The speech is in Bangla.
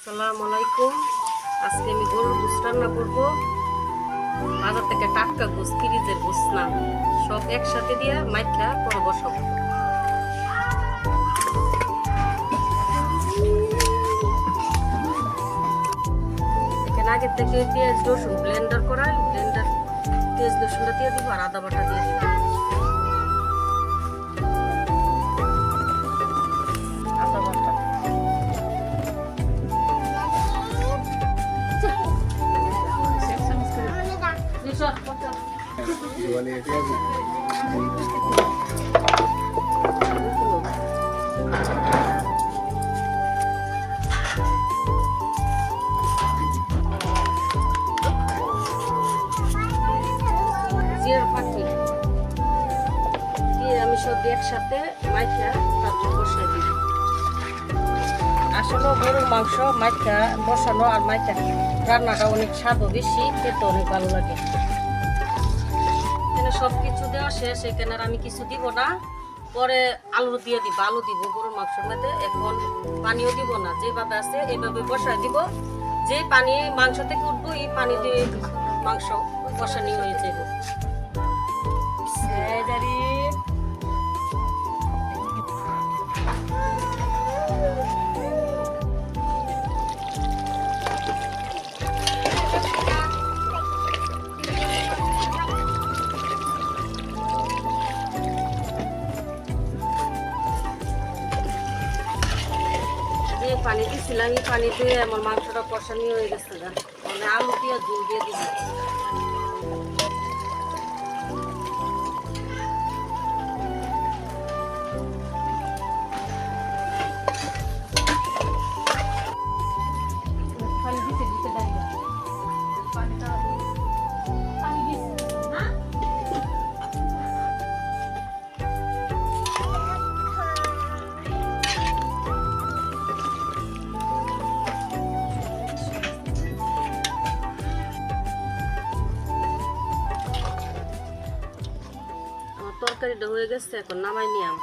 আসসালামু আলাইকুম। আজকে আমি গরুর গোশত রান্না করব। বাজার থেকে টাটকা গোশত, ফ্রিজের গোশত না, সব একসাথে দিয়ে মাইখা পরে বসাবো। এখানে আগে থেকে পেঁয়াজ রসুন ব্লেন্ডার করাই, পেঁয়াজ রসুনটা দিয়ে দিব আর আদা বাটা দিয়ে দিব। আদা বাটা জিরার ফাঁকি দিয়ে আমি সব একসাথে মাইখা তারপর বসিয়ে দিই। আসলে গরুর মাংস মাইখা বসানো আর মাইখা রান্নাটা অনেক স্বাদও বেশি, খেতে অনেক ভালো লাগে। এখানে সব কিছু দেওয়া শেষ, এখানে আর আমি কিছু দিব না, পরে আলু দিয়ে দিব। আলু দিব গরুর মাংসের মধ্যে, এখন পানিও দিব না, যেভাবে আছে এইভাবে বসাই দিব। যে পানি মাংস থেকে উঠবো এই পানি দিয়ে মাংস বসানি হয়ে যাব। পানি দিয়েছিলাম, এই পানি দিয়ে আমার মাংসটা কষানি হয়ে গেছে, মানে আলু দিয়ে ঝোল দিয়ে দিব। তরকারিটা হয়ে গেছে, এখন নামাই নিয়াম।